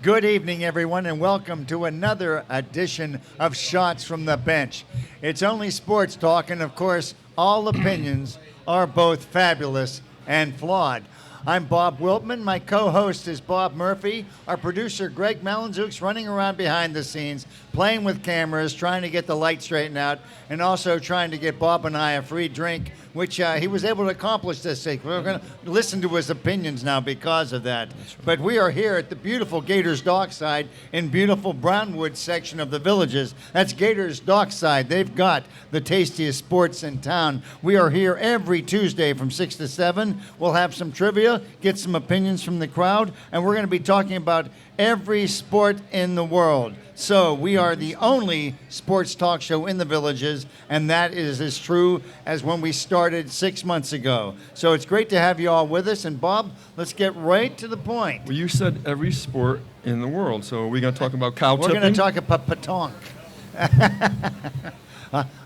Good evening, everyone, and welcome to another edition of Shots from the Bench. It's only sports talk, and of course, all opinions are both fabulous and flawed. I'm Bob Wiltman. My co-host is Bob Murphy. Our producer, Greg Malinzuk's running around behind the scenes, playing with cameras, trying to get the light straightened out, and also trying to get Bob and I a free drink, which he was able to accomplish this week. We're going to listen to his opinions now because of that. Right. But we are here at the beautiful Gators Dockside in beautiful Brownwood section of the Villages. That's Gators Dockside. They've got the tastiest sports in town. We are here every Tuesday from 6 to 7. We'll have some trivia, get some opinions from the crowd, and we're going to be talking about every sport in the world. So we are the only sports talk show in the Villages, and that is as true as when we started 6 months ago. So it's great to have you all with us. And Bob, let's get right to the point. Well, you said every sport in the world, so are we going to talk about cow tipping? We're going to talk about petanque.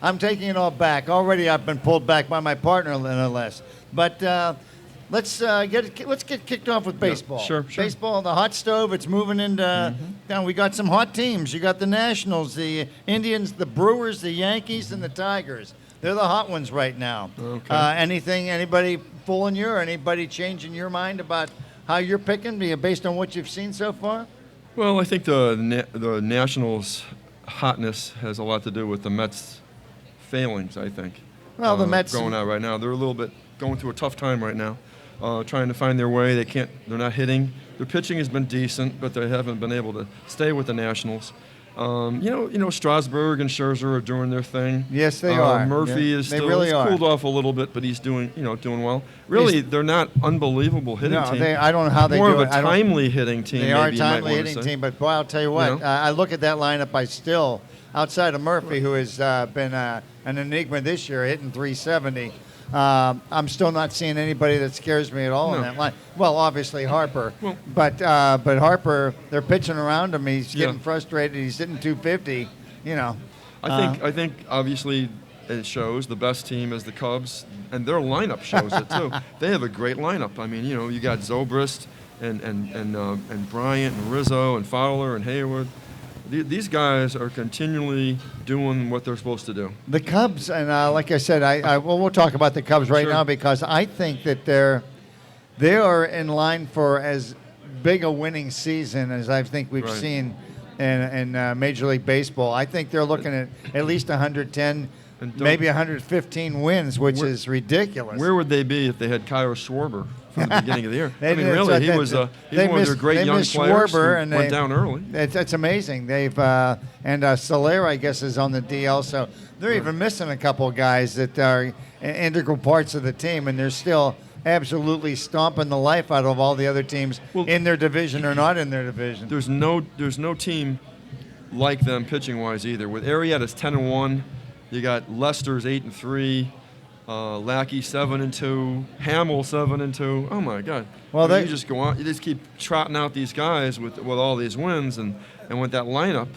I'm taking it all back. Already I've been pulled back by my partner, no less. But let's get kicked off with baseball. Yeah, sure. Baseball, the hot stove. It's moving into. Now we got some hot teams. You got the Nationals, the Indians, the Brewers, the Yankees, and the Tigers. They're the hot ones right now. Okay. Anybody fooling you, or anybody changing your mind about how you're picking, based on what you've seen so far? Well, I think the Nationals' hotness has a lot to do with the Mets' failings. I think. Well, the Mets going out right now. They're a little bit going through a tough time right now. Trying to find their way. They're not hitting. Their pitching has been decent, but they haven't been able to stay with the Nationals. Strasburg and Scherzer are doing their thing. Yes, they are. Murphy is still cooled off a little bit, but he's doing well. Really, they're not unbelievable hitting team. I don't know how they do it. More of a timely hitting team. They are a timely hitting team, but boy, I'll tell you what. I look at that lineup. I still, outside of Murphy, who has been an enigma this year, hitting 370. I'm still not seeing anybody that scares me at all in that line. Well, obviously Harper, but Harper, they're pitching around him. He's getting frustrated. He's hitting 250. I think obviously it shows. The best team is the Cubs, and their lineup shows it too. They have a great lineup. I mean, you got Zobrist and Bryant and Rizzo and Fowler and Hayward. These guys are continually doing what they're supposed to do. The Cubs, and like I said, we'll talk about the Cubs right now because I think that they are in line for as big a winning season as I think we've seen in Major League Baseball. I think they're looking at least 110, maybe 115 wins, which is ridiculous. Where would they be if they had Kyle Schwarber from the beginning of the year? He was he's one of their great young players who went down early. It's amazing. They've and Soler, I guess, is on the DL, so they're even missing a couple of guys that are integral parts of the team, and they're still absolutely stomping the life out of all the other teams in their division or not in their division. There's no team like them pitching-wise either. With Arrieta's 10-1, you got Lester's 8-3. Lackey 7-2, Hamill 7-2. Oh my God! Well, you just go on. You just keep trotting out these guys with all these wins, and with that lineup,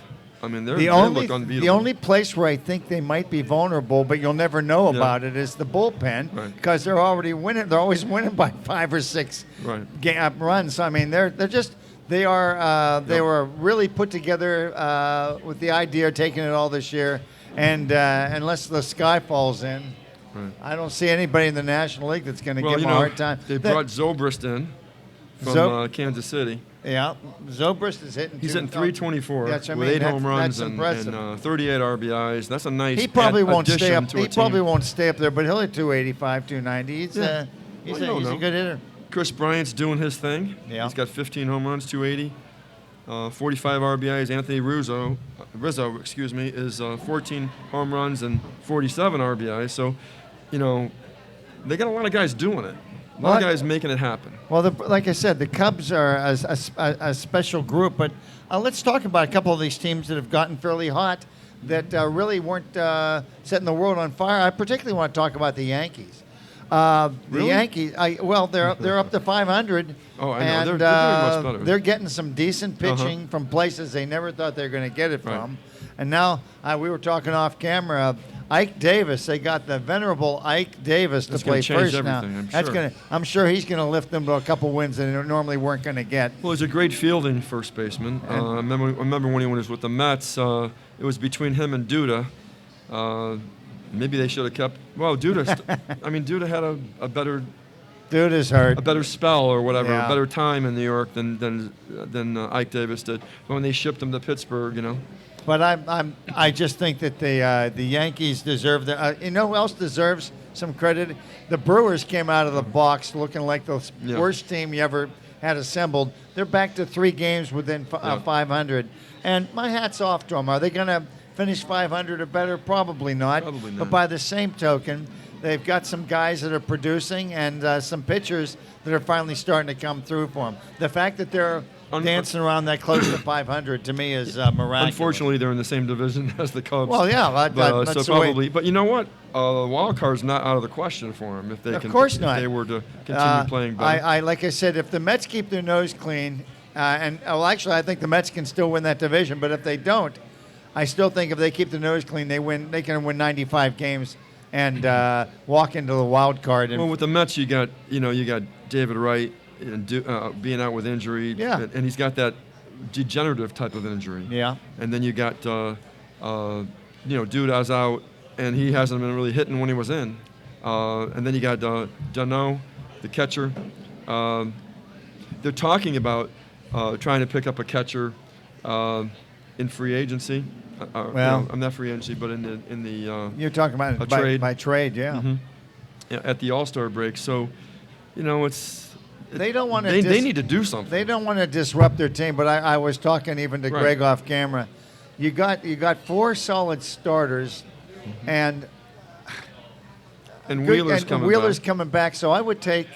I mean, they look unbeatable. The only place where I think they might be vulnerable, but you'll never know about it, is the bullpen because they're already winning. They're always winning by 5 or 6 runs. I mean, they were really put together with the idea of taking it all this year, and unless the sky falls in. Right. I don't see anybody in the National League that's going to give them a hard time. They brought Zobrist in from Kansas City. Yeah, Zobrist is hitting. He's hitting 324 with 8 home runs and 38 RBIs. That's a nice. He probably won't stay up. He probably won't stay up there, but he'll hit 285, 290. He's a good hitter. Chris Bryant's doing his thing. Yeah. He's got 15 home runs, 280, 45 RBIs. Anthony Rizzo, is 14 home runs and 47 RBIs. So, they got a lot of guys doing it. A lot of guys making it happen. Well, like I said, the Cubs are a special group. But let's talk about a couple of these teams that have gotten fairly hot that really weren't setting the world on fire. I particularly want to talk about the Yankees. The Really? Yankees, they're up to 500. Oh, I know. And, They're doing much better. They're getting some decent pitching from places they never thought they were going to get it Right. from. And now we were talking off camera. Ike Davis, they got the venerable Ike Davis That's to play gonna change first now. everything, I'm That's sure. I'm sure he's going to lift them to a couple wins that they normally weren't going to get. Well, he's a great fielding first baseman. I remember when he was with the Mets. It was between him and Duda. Maybe they should have kept. Well, Duda. Duda had a better. Dude is hurt. A better spell or whatever, Yeah. a better time in New York than Ike Davis did. When they shipped him to Pittsburgh, But I just think that the Yankees deserve the. You know who else deserves some credit? The Brewers came out of the box looking like the worst team you ever had assembled. They're back to 3 games within 500, and my hat's off to them. Are they going to finish 500 or better? Probably not. Probably not. But by the same token, they've got some guys that are producing and some pitchers that are finally starting to come through for them. The fact that they're dancing around that close to 500 to me is miraculous. Unfortunately, they're in the same division as the Cubs. Well, yeah, that's so the way. probably. But you know what? The wild card's not out of the question for them if they Of course not. If they were to continue playing better. I like I said, if the Mets keep their nose clean, actually, I think the Mets can still win that division. But if they don't, I still think if they keep their nose clean, they can win 95 games and walk into the wild card. And well, with the Mets, you got David Wright and being out with injury, and he's got that degenerative type of injury. Yeah. And then you got Duda's out, and he hasn't been really hitting when he was in. And then you got Dano, the catcher. They're talking about trying to pick up a catcher in free agency. I'm not free agency, but in the you're talking about a trade. By trade, yeah. Mm-hmm. At the All-Star break. So, they don't want to. They need to do something. They don't want to disrupt their team. But I was talking even to Greg off camera. You got 4 solid starters, and Wheeler's coming back. So I would take.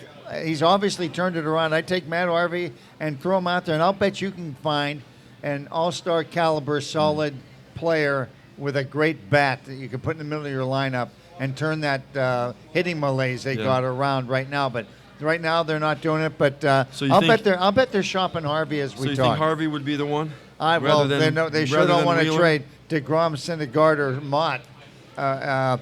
He's obviously turned it around. I'd take Matt Harvey and throw him out there, and I'll bet you can find an all-star caliber, solid player with a great bat that you can put in the middle of your lineup and turn that hitting malaise they got around right now. But right now they're not doing it. But I'll bet they're shopping Harvey as we talk. So you think Harvey would be the one? They sure don't want to trade DeGrom, Syndergaard, or Mott.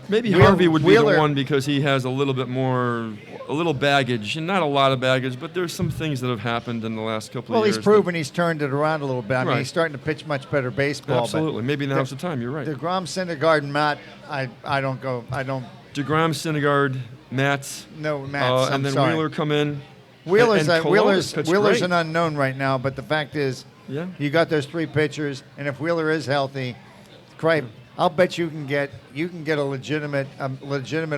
Maybe Harvey would be the one because he has a little baggage, and not a lot of baggage, but there's some things that have happened in the last couple of years. Well, he's proven he's turned it around a little bit. I mean, he's starting to pitch much better baseball. Absolutely. Maybe now's the time. You're right. DeGrom, Syndergaard, and Matt, I don't. DeGrom, Syndergaard, Matz. No, Matz. And then sorry. Wheeler come in. Wheeler's Wheeler's an unknown right now, but the fact is, you got those 3 pitchers, and if Wheeler is healthy, I'll bet you can get a legitimate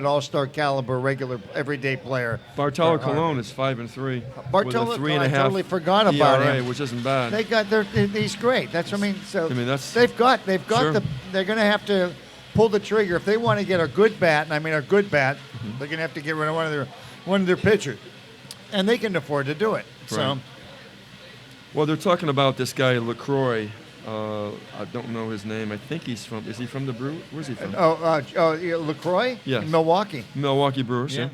all-star caliber regular everyday player. Bartolo Colon is 5-3. Bartolo, with a 3.5 I totally forgot about ERA, him. which isn't bad. He's great. That's what I mean. So that's they've got sure. they're going to have to pull the trigger if they want to get a good bat. And I mean a good bat, they're going to have to get rid of one of their pitchers, and they can afford to do it. Right. So. Well, they're talking about this guy LaCroix. I don't know his name. I think is he from the Brewers? Where's he from? LaCroix? Yes. Milwaukee. Milwaukee Brewers, yeah.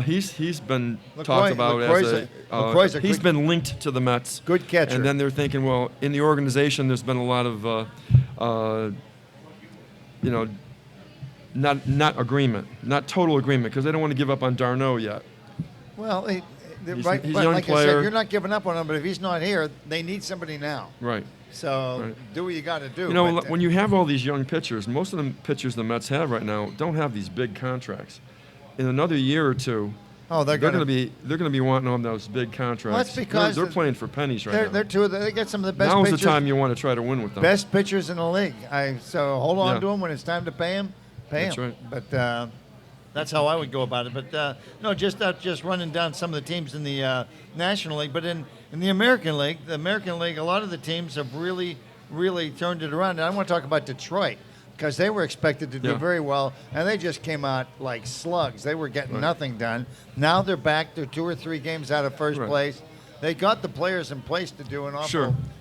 He's been talked about LaCroix's he's been linked to the Mets. Good catcher. And then they're thinking, well, in the organization, there's been a lot of, not agreement, not total agreement, because they don't want to give up on Darno yet. Well, he's like a young I player. said, you're not giving up on him, but if he's not here, they need somebody now. Right. So do what you got to do. When you have all these young pitchers, most of the pitchers the Mets have right now don't have these big contracts. In another year or two, they're going to be wanting on those big contracts. Well, that's because they're playing for pennies right now. They get some of the best. Now's pitchers, the time you want to try to win with them. Best pitchers in the league. So hold on to them when it's time to pay them. That's right. But that's how I would go about it. But just running down some of the teams in the National League, but in the American League, a lot of the teams have really, really turned it around. And I want to talk about Detroit because they were expected to do very well, and they just came out like slugs. They were getting nothing done. Now they're back. They're 2 or 3 games out of first place. They got the players in place to do an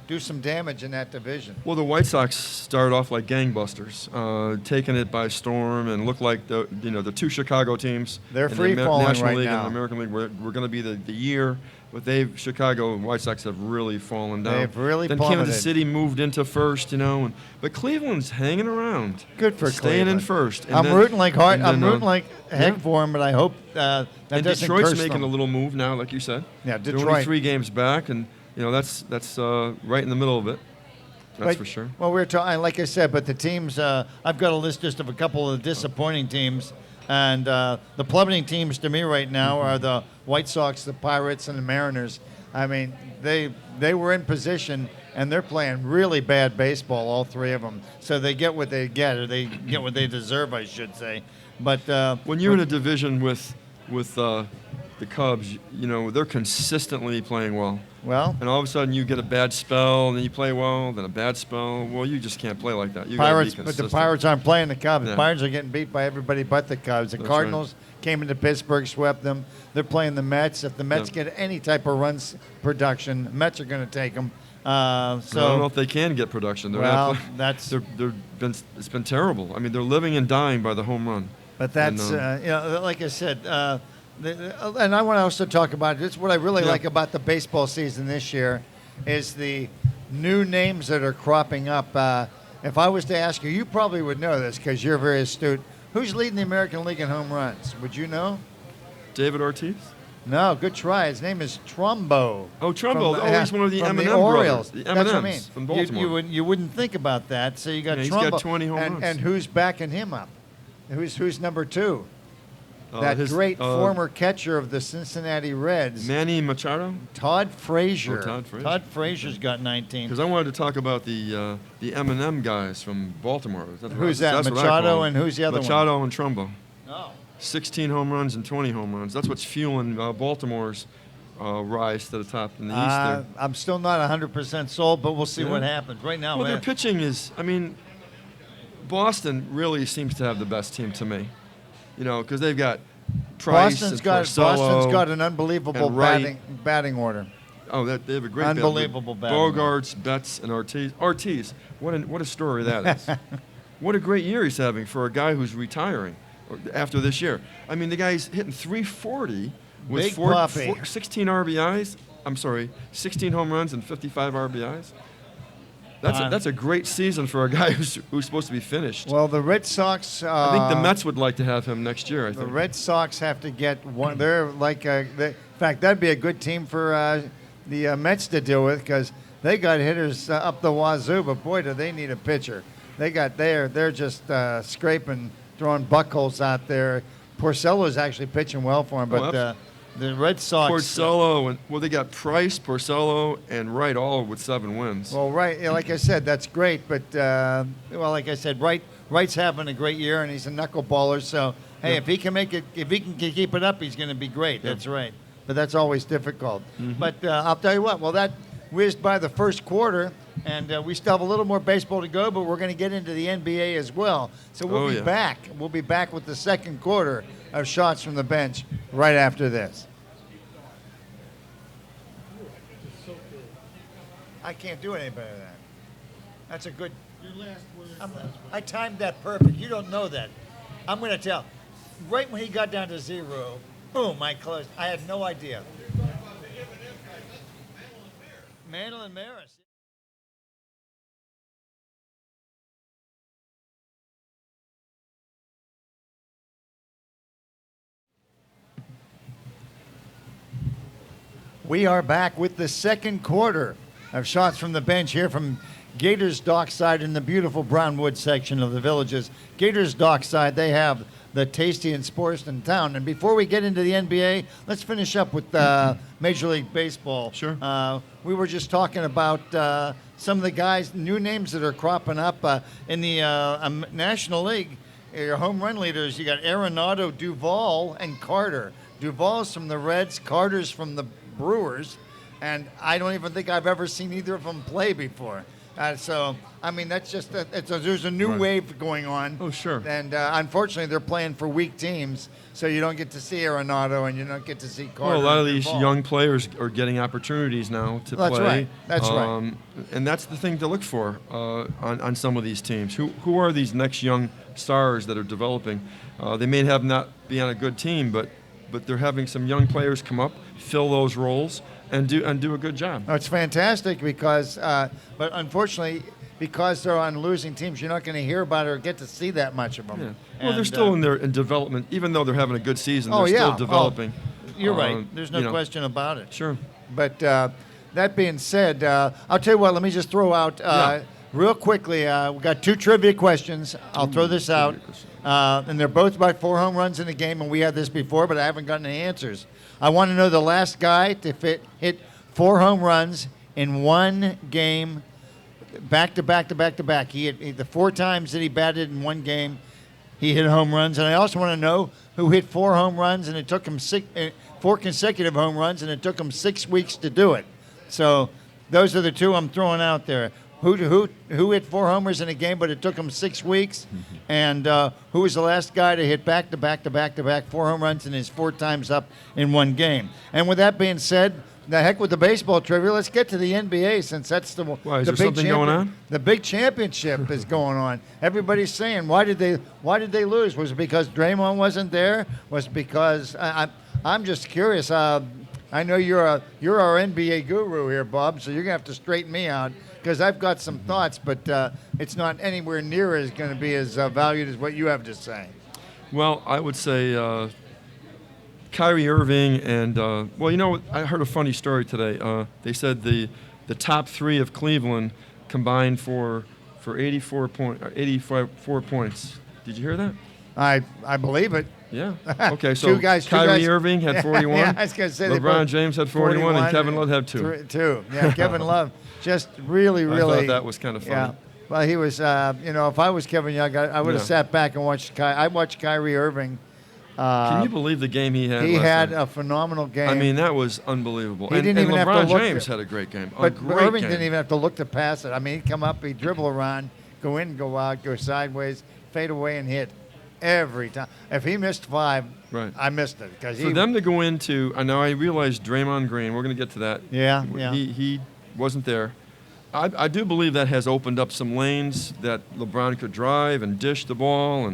do some damage in that division. Well, the White Sox started off like gangbusters, taking it by storm, and looked like the two Chicago teams. They're in free the falling National right League now. and the American League were going to be the year, but Chicago White Sox have really fallen down. They've really then plummeted. Kansas City moved into first, but Cleveland's hanging around. Good for staying Cleveland. in first. I'm rooting like heck yeah. for him, but I hope that and doesn't Detroit's curse making them. a little move now, like you said. Yeah, They're only Detroit. 3 games back, and that's right in the middle of it. That's for sure. Well, we're talking, like I said, but the teams, I've got a list just of a couple of disappointing teams. And the plummeting teams to me right now are the White Sox, the Pirates, and the Mariners. I mean, they were in position, and they're playing really bad baseball, all 3 of them. So they get what they get, or they get what they deserve, I should say. But when you're in a division with the Cubs, they're consistently playing well. Well, and all of a sudden you get a bad spell, and then you play well, then a bad spell. Well, you just can't play like that. You gotta be but the consistent. Pirates aren't playing the Cubs. Yeah. The Pirates are getting beat by everybody but the Cubs. The That's Cardinals came into Pittsburgh, swept them. They're playing the Mets. If the Mets Yeah. get any type of runs production, Mets are going to take them. So I don't know if they can get production. They're well, not that's. it's been terrible. I mean, they're living and dying by the home run. But that's like I said. And I want to also talk about this. What I really like about the baseball season this year is the new names that are cropping up. If I was to ask you, you probably would know this because you're very astute. Who's leading the American League in home runs? Would you know? David Ortiz? No, good try. His name is Trumbo. Oh, Trumbo. He's one of the from M&M the Orioles. brothers. The That's what I M&Ms mean. from Baltimore. You wouldn't think about that. So you got he's Trumbo. got 20 home runs. And who's backing him up? Who's number 2? That his, great former catcher of the Cincinnati Reds, Manny Machado? Todd Frazier. Todd Frazier. Todd Frazier's got 19. Because I wanted to talk about the M&M guys from Baltimore. Who's that? Machado and who's the other Machado and Trumbo. Oh. 16 home runs and 20 home runs. That's what's fueling Baltimore's rise to the top in the East there. I'm still not 100% sold, but we'll see what happens. Right now, well, their pitching is, Boston really seems to have the best team to me. Because they've got Price Boston's and got an unbelievable batting order. Oh, they have a great unbelievable batting order. Bogarts, Betts, and Ortiz. What a story that is. What a great year he's having for a guy who's retiring after this year. I mean, the guy's hitting 340 with 16 RBIs. 16 home runs and 55 RBIs. That's a great season for a guy who's supposed to be finished. Well, the Red Sox. I think the Mets would like to have him next year. The Red Sox have to get one. They're like, in fact, that'd be a good team for the Mets to deal with because they got hitters up the wazoo. But boy, do they need a pitcher. They're just scraping, throwing buckholes out there. Porcello's actually pitching well for him, but. The Red Sox. Porcello they got Price, Porcello, and Wright all with 7 wins. Well, Wright, like I said, that's great. But like I said, Wright's having a great year, and he's a knuckleballer. So hey, if he can keep it up, he's going to be great. Yeah. That's right. But that's always difficult. Mm-hmm. But I'll tell you what. Well, that whizzed by the first quarter, and we still have a little more baseball to go. But we're going to get into the NBA as well. So we'll be back. We'll be back with the second quarter of Shots from the Bench right after this. I can't do any better than that. That's a good. Your last word. I timed that perfect. You don't know that. I'm going to tell. Right when he got down to 0, boom, I closed. I had no idea. Mantle and Maris. We are back with the second quarter of Shots from the Bench here from Gators Dockside in the beautiful Brownwood section of the Villages. Gators Dockside, they have the tastiest sports in town. And before we get into the NBA, let's finish up with Major League Baseball. Sure. We were just talking about some of the guys, new names that are cropping up in the National League. Your home run leaders, you got Arenado, Duvall, and Carter. Duvall's from the Reds, Carter's from the Brewers, and I don't even think I've ever seen either of them play before. So, I mean, that's just there's a new Right. wave going on. Oh, sure. And unfortunately, they're playing for weak teams, so you don't get to see Arenado and you don't get to see Carter. Well, a lot of and these Duvall. young players are getting opportunities now to That's play. right. That's right. And that's the thing to look for on some of these teams. Who are these next young stars that are developing? They may have not be on a good team, but they're having some young players come up, fill those roles, and do a good job. Oh, it's fantastic because, but unfortunately, because they're on losing teams, you're not going to hear about it or get to see that much of them. Yeah. Well, they're still in development, even though they're having a good season. Oh, They're yeah. still developing. You're right. There's no you know. question about it. Sure. But that being said, I'll tell you what. Let me just throw out real quickly. We got 2 trivia questions. I'll throw this out, and they're both about 4 home runs in the game. And we had this before, but I haven't gotten any answers. I want to know the last guy to hit 4 home runs in one game, back to back to back to back. He the 4 times that he batted in one game, he hit home runs. And I also want to know who hit 4 home runs, and it took him 4 consecutive home runs, and it took him 6 weeks to do it. So those are the 2 I'm throwing out there. Who hit 4 homers in a game, but it took him 6 weeks, and who was the last guy to hit back to back to back to back 4 home runs and his 4 times up in one game. And with that being said, the heck with the baseball trivia. Let's get to the NBA since that's the Why, is the there big something going on? The big championship is going on. Everybody's saying why did they lose? Was it because Draymond wasn't there? Was it because I'm just curious. I know you're our NBA guru here, Bob, so you're gonna have to straighten me out because I've got some thoughts, but it's not anywhere near as going to be as valued as what you have to say. Well, I would say Kyrie Irving and well, you know, I heard a funny story today. They said the top 3 of Cleveland combined for 84 points. Did you hear that? I believe it. Yeah. Okay. So Two guys. Kyrie Irving had 41. Yeah, I was going to say LeBron James had 41, and Kevin Love had 2. 2. Yeah, Kevin Love just really. I thought that was kind of funny. Yeah. Well, he was. If I was Kevin Young, I would have sat back and watched. I watched Kyrie Irving. Can you believe the game he had? He last had night? a phenomenal game. I mean, that was unbelievable. He didn't even have to LeBron look James to- had a great game. But a great Irving game. didn't even have to look to pass it. I mean, he'd come up, he'd dribble around, go in, go out, go sideways, fade away, and hit every time. If he missed 5, Right. I missed it because For them to go into, I know I realized Draymond Green. We're going to get to that. Yeah. He wasn't there. I do believe that has opened up some lanes that LeBron could drive and dish the ball,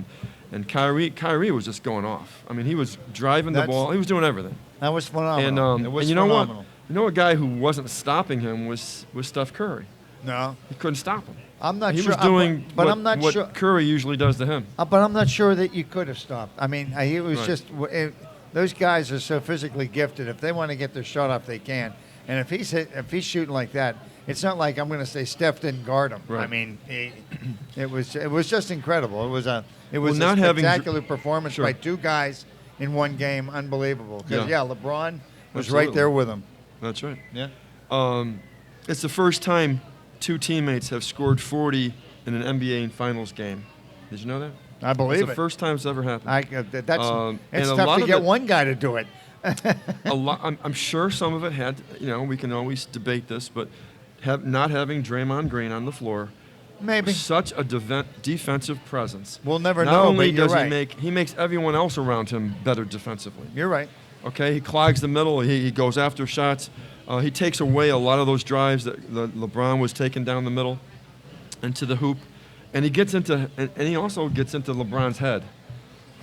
and Kyrie was just going off. I mean, he was driving the ball. He was doing everything. That was phenomenal. And, it was and you know phenomenal. what? You know a guy who wasn't stopping him was Steph Curry. No, He couldn't stop him. I'm not He sure. was doing but what, I'm not what sure. Curry usually does to him. But I'm not sure that you could have stopped. I mean, it was Right. just those guys are so physically gifted. If they want to get their shot off, they can. And if he's shooting like that, it's not like I'm going to say Steph didn't guard him. Right. I mean, it was just incredible. It was a not having spectacular performance Sure. by 2 guys in one game. Unbelievable. Because LeBron was Absolutely. right there with him. That's right. Yeah. It's the first time 2 teammates have scored 40 in an NBA Finals game. Did you know that? I believe It's the it. first time it's ever happened. It's and a tough lot to of get it- one guy to do it. I'm sure some of it had, we can always debate this, but not having Draymond Green on the floor, Maybe. such a defensive presence. We'll never Not know, only but you're does right. he makes everyone else around him better defensively. You're right. Okay, he clogs the middle. He goes after shots. He takes away a lot of those drives that LeBron was taking down the middle into the hoop, and he also gets into LeBron's head.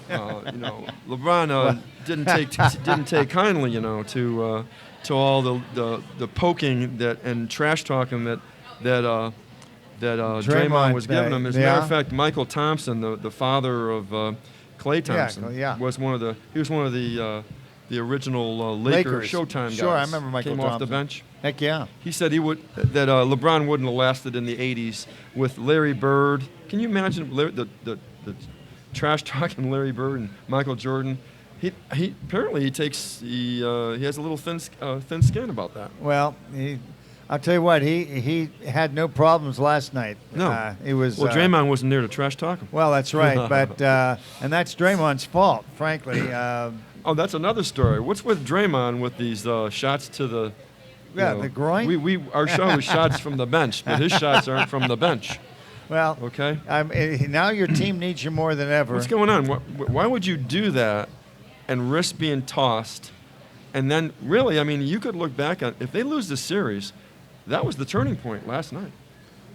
LeBron didn't take kindly, to all the poking and trash talking that Draymond was giving him. As a matter of fact, Michael Thompson, the father of Klay Thompson, was one of the original Lakers Showtime guys. Sure, I remember Michael Came Thompson. off the bench. Heck yeah. He said that LeBron wouldn't have lasted in the '80s with Larry Bird. Can you imagine the trash talking Larry Bird and Michael Jordan? He apparently he has a little thin skin about that. Well, I'll tell you what, he had no problems last night. No, it was. Well, Draymond wasn't there to trash talk him. Well, that's right, but and that's Draymond's fault, frankly. Oh, that's another story. What's with Draymond with these shots to the Yeah, the groin. Our show is shots from the bench, but his shots aren't from the bench. Well, Okay. Now your team needs you more than ever. What's going on? Why would you do that and risk being tossed? And then, really, I mean, you could look back on if they lose this series, that was the turning point last night.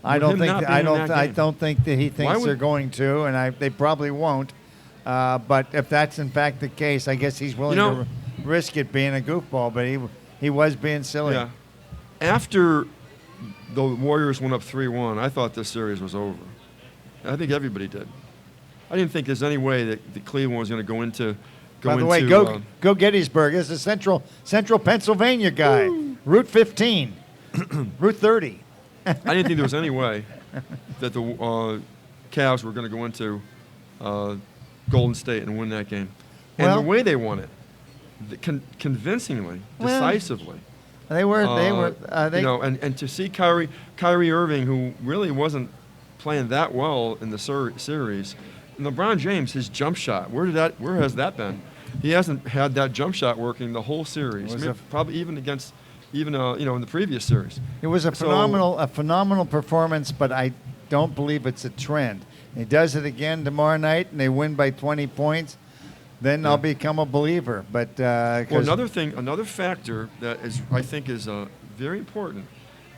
I don't think that he thinks they're going to, and they probably won't. But if that's in fact the case, I guess he's willing to risk it being a goofball. But he was being silly. Yeah. After the Warriors went up 3-1, I thought this series was over. I think everybody did. I didn't think there's any way that the Cleveland was going to go into. By the way, go Gettysburg. This is Central Pennsylvania guy. Woo. Route 15, Route 30. I didn't think there was any way that the Cavs were going to go into Golden State and win that game. And the way they won it, convincingly, decisively. They were. And to see Kyrie Irving, who really wasn't playing that well in the series, and LeBron James, his jump shot, where has that been? He hasn't had that jump shot working the whole series. Probably even against, in the previous series. It was a phenomenal performance, but I don't believe it's a trend. He does it again tomorrow night, and they win by 20 points. Then I'll become a believer. But another factor that I think is very important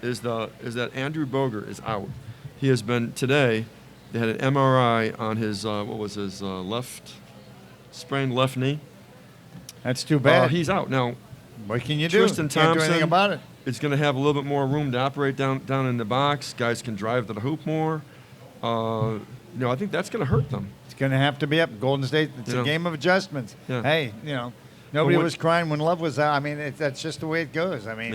is that Andrew Bogut is out. He has been today. They had an MRI on his sprained left knee. That's too bad. He's out now. What can you do? Tristan Thompson can't do anything about it. Is going to have a little bit more room to operate down in the box. Guys can drive to the hoop more. I think that's going to hurt them. It's going to have to be up. Golden State, it's a game of adjustments. Yeah. Hey, nobody was crying when Love was out. I mean, that's just the way it goes. I mean,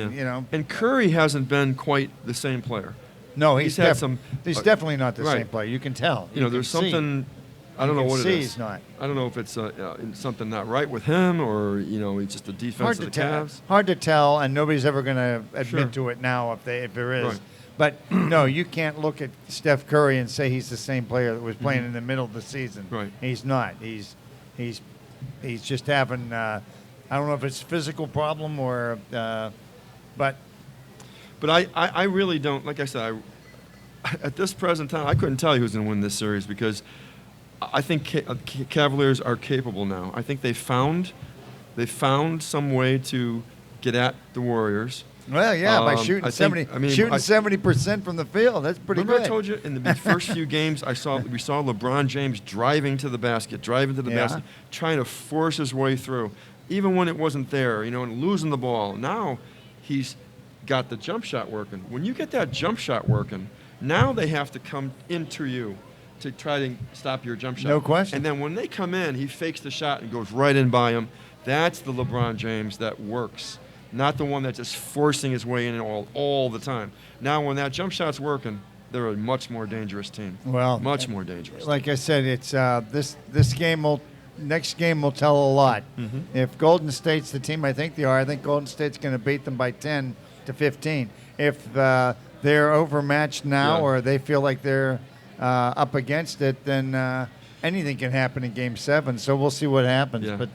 And Curry hasn't been quite the same player. No, he's he's definitely not the same player. You can tell. There's something. I don't know what it is. He's not. I don't know if it's something not right with him or it's just the defense of the Cavs. Hard to tell, and nobody's ever going to admit to it now if there is. Right. But no, you can't look at Steph Curry and say he's the same player that was playing in the middle of the season. Right. He's not. He's just having. I don't know if it's a physical problem or, but. But I really don't. Like I said, at this present time, I couldn't tell you who's going to win this series because I think Cavaliers are capable now. I think they found some way to get at the Warriors. Well, yeah, by shooting 70% from the field. That's pretty good. Remember I told you in the first few games we saw LeBron James driving to the basket, trying to force his way through, even when it wasn't there, and losing the ball. Now he's got the jump shot working. When you get that jump shot working, now they have to come into you to try to stop your jump shot. No question. And then when they come in, he fakes the shot and goes right in by him. That's the LeBron James that works, not the one that's just forcing his way in all the time. Now, when that jump shot's working, they're a much more dangerous team. Well, much more dangerous. Like I said, it's next game will tell a lot. Mm-hmm. If Golden State's the team I think they are, I think Golden State's going to beat them by 10 to 15. If they're overmatched now or they feel like they're up against it, then anything can happen in Game 7. So we'll see what happens. Yeah. But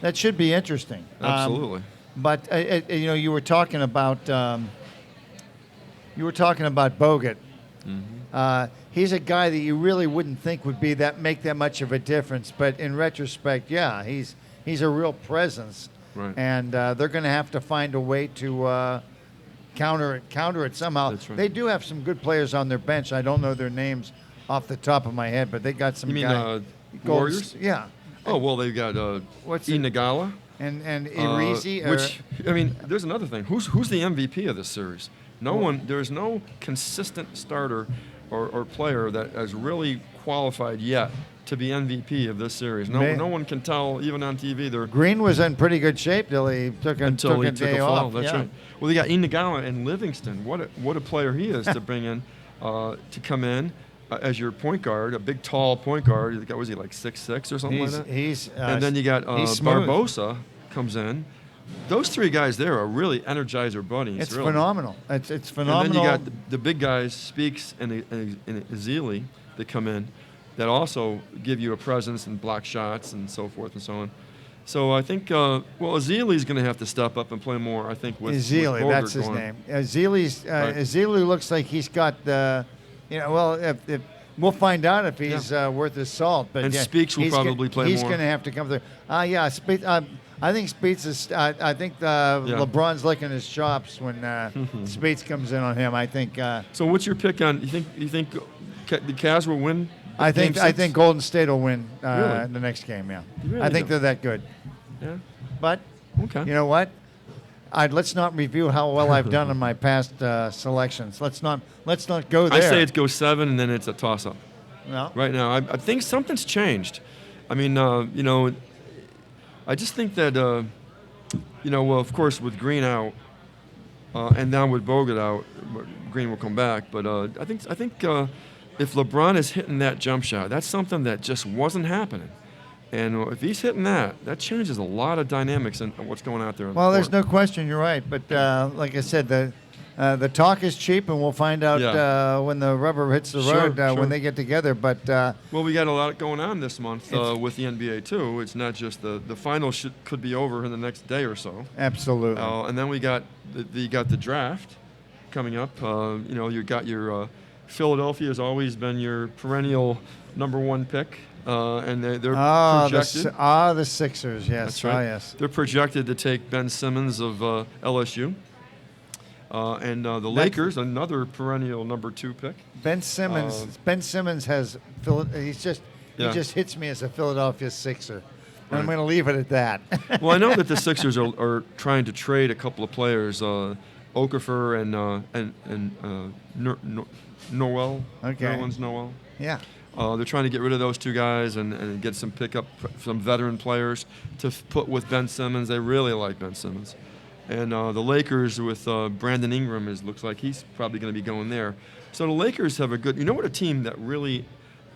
that should be interesting. Absolutely. But you were talking about Bogut. Mm-hmm. He's a guy that you really wouldn't think would make that much of a difference. But in retrospect, he's a real presence. Right. And they're going to have to find a way to counter it somehow. That's right. They do have some good players on their bench. I don't know their names off the top of my head, but they got some. You mean Warriors? Yeah. Oh well, they've got Inagala and Irizi. There's another thing. Who's the MVP of this series? No one. There's no consistent starter or player that has really qualified yet to be MVP of this series. No one can tell, even on TV. Green was in pretty good shape till he took a day off. That's right. Well, they got Inagala and Livingston. What a player he is to bring in, to come in as your point guard, a big, tall point guard. Was he like 6'6" or something like that? And then you got Barbosa comes in. Those three guys there are really energizer bunnies. It's really phenomenal. It's phenomenal. And then you got the big guys, Speaks and Ezeli, that come in, that also give you a presence and block shots and so forth and so on. So I think, Ezeli's going to have to step up and play more, I think, with Ezeli, Bogert that's his going. name. Ezeli's, Right. Ezeli looks like he's got the, if we'll find out if he's worth his salt. But And yeah, Speaks will probably play he's more. going to have to come through. I think Speaks is. I think LeBron's licking his chops when Speaks comes in on him. I think. So what's your pick on? You think the Cavs will win? I Game think 6? Golden State will win Really? the next game. Yeah, You really I think do? they're that good. Yeah. But Okay. you know what? Let's not review how well I've done in my past selections. Let's not go there. I say it goes 7, and then it's a toss-up. No. Right now, I think something's changed. I mean, I just think that, well, of course, with Green out, and now with Bogut out, Green will come back. But I think if LeBron is hitting that jump shot, that's something that just wasn't happening. And if he's hitting that changes a lot of dynamics in what's going out there. On Well, the there's court. no question. You're right. But like I said, the talk is cheap, and we'll find out when the rubber hits the road Sure. when they get together. But Well, we got a lot going on this month with the NBA too. It's not just the final could be over in the next day or so. absolutely. And then we got the draft coming up. You got your Philadelphia has always been your perennial number 1 pick, and they're projected. The Sixers. Yes. That's right. Yes. They're projected to take Ben Simmons of LSU, and the Lakers, another perennial number 2 pick. Ben Simmons has. He just hits me as a Philadelphia Sixer. And I'm Right. going to leave it at that. Well, I know that the Sixers are trying to trade a couple of players, Okafor and Noel. Okay. Nerlens Noel. Yeah. They're trying to get rid of those 2 guys and get some some veteran players to put with Ben Simmons. They really like Ben Simmons. And the Lakers with Brandon Ingram looks like he's probably going to be going there. So the Lakers have a good. You know what a team that really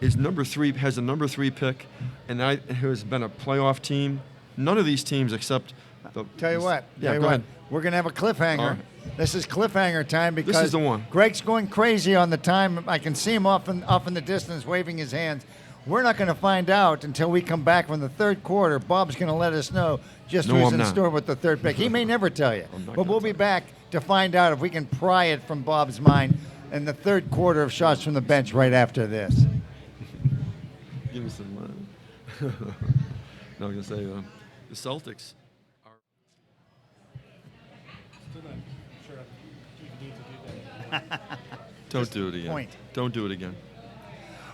is number 3 has a number 3 pick, and has been a playoff team. None of these teams except. Tell you what. Yeah, go ahead. We're going to have a cliffhanger. All right. This is cliffhanger time because This is the one. Greg's going crazy on the time. I can see him off in the distance waving his hands. We're not going to find out until we come back from the third quarter. Bob's going to let us know just No, who's I'm in not. store with the third pick. He may never tell you, I'm not but gonna we'll be tell back to find out if we can pry it from Bob's mind in the third quarter of Shots from the Bench right after this. Give me some money. No, I'm going to say the Celtics. Don't do it again. Point. Don't do it again.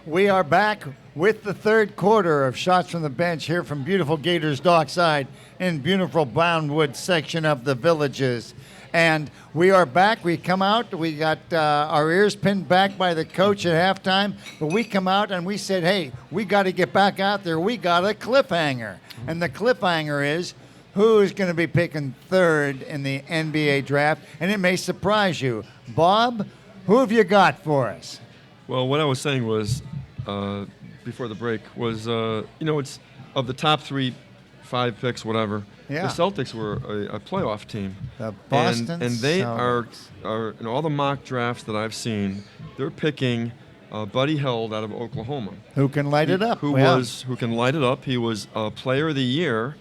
We are back with the third quarter of Shots from the Bench here from beautiful Gators Dockside in beautiful Boundwood section of the Villages. And we are back. We come out. We got our ears pinned back by the coach at halftime. But we come out and we said, hey, we got to get back out there. We got a cliffhanger. And the cliffhanger is who's going to be picking third in the NBA draft. And it may surprise you. Bob, who have you got for us? Well, what I was saying was, before the break, was, it's of the top 5 picks, whatever. Yeah. The Celtics were a playoff team. The Boston and they Celtics. are in all the mock drafts that I've seen, they're picking Buddy Hield out of Oklahoma. Who can light it up? Who can light it up. He was Player of the Year,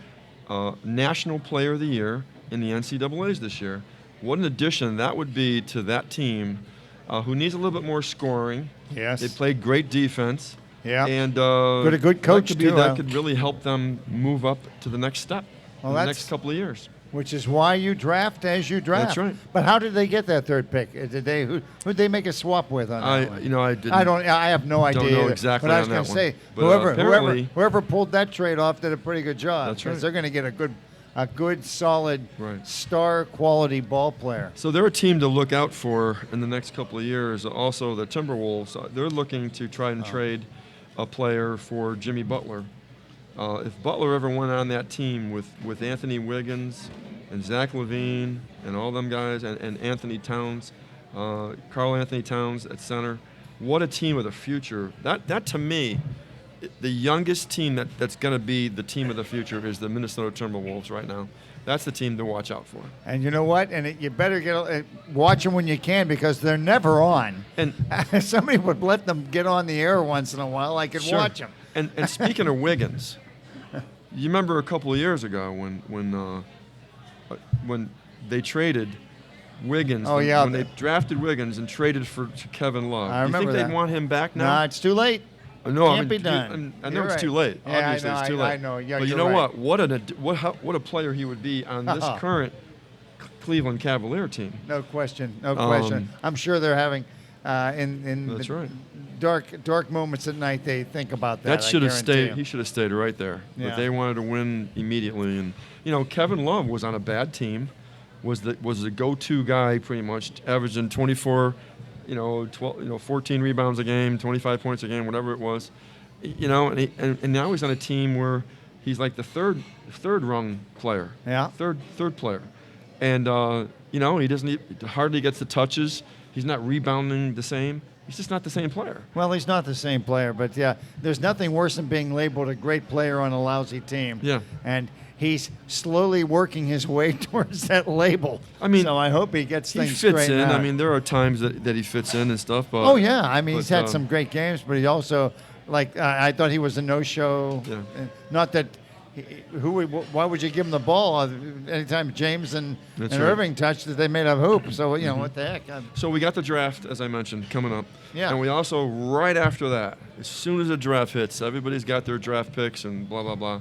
National Player of the Year in the NCAAs this year. What an addition that would be to that team, who needs a little bit more scoring. Yes. They played great defense. Yeah. And a good coach, too. That could really help them move up to the next step in the next couple of years. Which is why you draft as you draft. That's right. But how did they get that third pick? Who'd they make a swap with on that one? I didn't. I have no idea. Don't know either. exactly But I was on going that to say, one. But, whoever pulled that trade off did a pretty good job. That's right. Because they're going to get a good, solid, Right. star quality ball player. So they're a team to look out for in the next couple of years. Also, the Timberwolves, they're looking to try and trade a player for Jimmy Butler. If Butler ever went on that team with Anthony Wiggins and Zach LaVine and all them guys and Anthony Towns, Karl Anthony Towns at center, what a team of the future. That to me, the youngest team that's going to be the team of the future is the Minnesota Timberwolves right now. That's the team to watch out for. And you know what? And you better watch them when you can because they're never on. And if somebody would let them get on the air once in a while, I could Sure. watch them. And speaking of Wiggins, you remember a couple of years ago when they traded Wiggins. Oh, yeah. When they drafted Wiggins and traded for Kevin Love. I remember Do you think that. they'd want him back now? No, it's too late. No, Can't be done. I know You're it's right. too late. Yeah, Obviously, I know, it's too late. I know. Yeah, but you you're know right. what a player he would be on this current Cleveland Cavalier team. No question. No question. I'm sure they're having in That's the right. dark moments at night. They think about that. That should have guarantee stayed. you. He should have stayed right there. Yeah. But they wanted to win immediately, and Kevin Love was on a bad team, was the go-to guy pretty much, averaging 24, 14 rebounds a game, 25 points a game, whatever it was, and now he's on a team where he's like the third rung player. Yeah. Third player, and he hardly gets the touches. He's not rebounding the same. He's just not the same player. Well, he's not the same player, but yeah, there's nothing worse than being labeled a great player on a lousy team. Yeah. And he's slowly working his way towards that label. I mean, so I hope he gets He things fits straightened in. out. I mean, there are times that he fits in and stuff. But oh yeah, I mean, he's but, had some great games, but he also, I thought he was a no-show. Yeah. Not that. Why would you give him the ball? Anytime James and That's right. Irving touched it, they made a hoop. So what the heck? So we got the draft, as I mentioned, coming up. Yeah. And we also, right after that, as soon as the draft hits, everybody's got their draft picks and blah, blah, blah.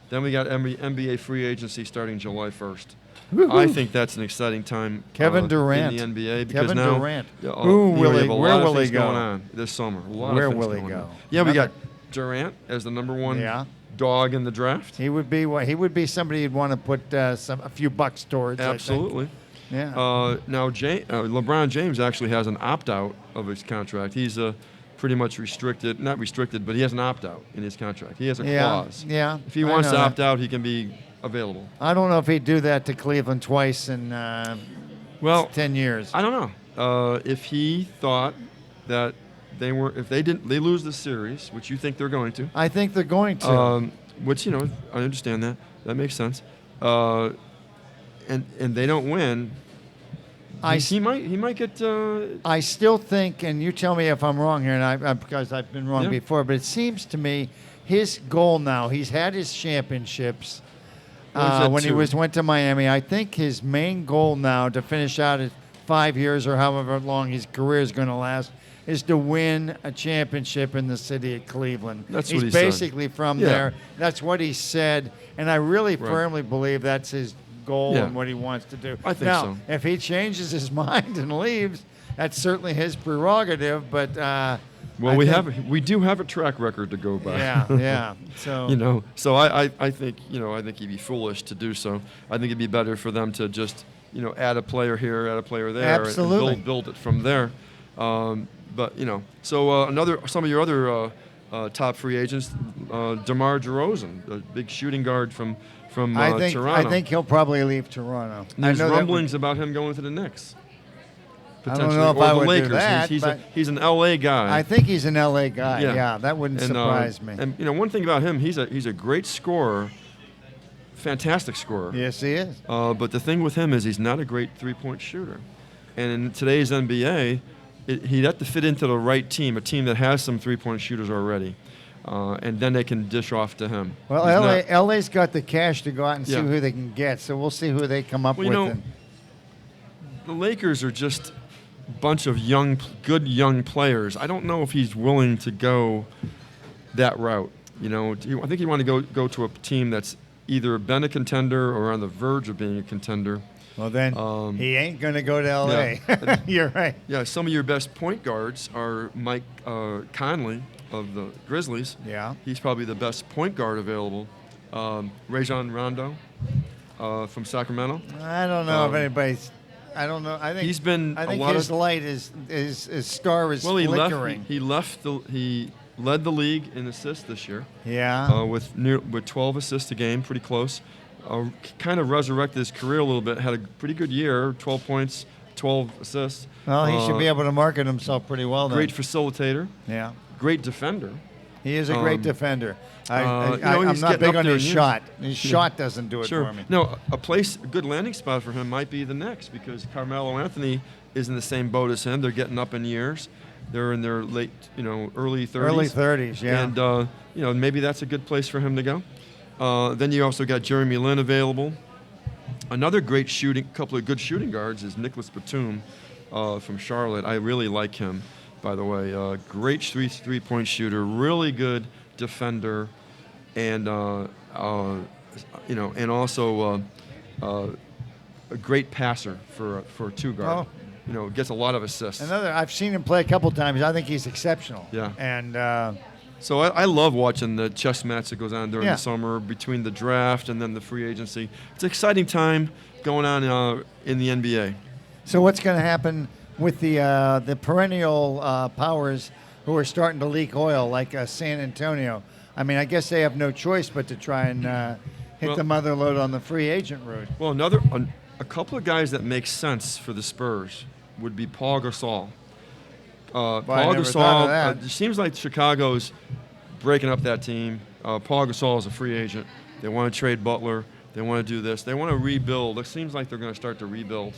Then we got NBA free agency starting July 1st. Woo-hoo. I think that's an exciting time Kevin Durant. in the NBA because Kevin now Durant. you Where have a will lot of he things go? going on this summer. A lot Where of things will he going go? on. Yeah, we got Another- Durant as the number one Yeah. dog in the draft. He would be somebody you'd want to put a few bucks towards. Absolutely. I think. Yeah. Now, LeBron James actually has an opt-out of his contract. He's pretty much not restricted, but he has an opt-out in his contract. He has a clause. Yeah. If he wants to opt out, he can be available. I don't know if he'd do that to Cleveland twice in 10 years. I don't know. If he thought that they lose the series, which you think they're going to. I think they're going to. Which I understand that. That makes sense. And they don't win. He might get. I still think, and you tell me if I'm wrong here, and because I've been wrong before, but it seems to me his goal now. He's had his championships when he went to Miami. I think his main goal now to finish out his 5 years or however long his career is going to last is to win a championship in the city of Cleveland. That's He's what he said. basically from there. That's what he said, and I really firmly believe that's his goal and what he wants to do. I think now, so. if he changes his mind and leaves, that's certainly his prerogative. But we do have a track record to go by. Yeah. So so I think he'd be foolish to do so. I think it'd be better for them to just add a player here, add a player there, Absolutely. and build it from there. But some of your other top free agents, DeMar DeRozan, the big shooting guard from Toronto. I think he'll probably leave Toronto. And there's I know rumblings about him going to the Knicks. I don't know if or I the would Lakers. do that. He's an LA guy. I think he's an LA guy. Yeah, that wouldn't surprise me. And one thing about him, he's a great scorer, fantastic scorer. Yes, he is. But the thing with him is he's not a great three-point shooter. And in today's NBA, he'd have to fit into the right team, a team that has some three-point shooters already. And then they can dish off to him. Well, LA's got the cash to go out and see who they can get, so we'll see who they come up with. The Lakers are just a bunch of good young players. I don't know if he's willing to go that route. I think he'd want to go to a team that's either been a contender or on the verge of being a contender. Well, then he ain't going to go to L.A. Yeah. You're right. Yeah, some of your best point guards are Mike Conley of the Grizzlies. Yeah. He's probably the best point guard available. Rajon Rondo from Sacramento. I don't know if anybody's. I don't know. I think he's been. I think his light his star is flickering. He led the league in assists this year. Yeah. With 12 assists a game, pretty close. Kind of resurrected his career a little bit. Had a pretty good year, 12 points, 12 assists. Well, he should be able to market himself pretty well. Then. Great facilitator. Yeah. Great defender. He is a great defender. I'm he's not getting big up on there his in shot. His shot doesn't do it for me. No, a good landing spot for him might be the Knicks because Carmelo Anthony is in the same boat as him. They're getting up in years. They're in their late, early 30s. Early 30s, yeah. And maybe that's a good place for him to go. Then you also got Jeremy Lin available. Another great couple of good shooting guards is Nicholas Batum from Charlotte. I really like him, by the way. Great three-point shooter, really good defender, and and also a great passer for a two guard. Oh. Gets a lot of assists. I've seen him play a couple times. I think he's exceptional. Yeah. And so I love watching the chess match that goes on during Yeah. the summer between the draft and then the free agency. It's an exciting time going on in the NBA. so what's going to happen with the perennial powers who are starting to leak oil, like San Antonio? I mean, I guess they have no choice but to try and hit the mother load on the free agent route. Well, a couple of guys that make sense for the Spurs would be Paul Gasol. Paul never thought of that. It seems like Chicago's breaking up that team. Paul Gasol is a free agent. They want to trade Butler. They want to do this. They want to rebuild. It seems like they're going to start to rebuild.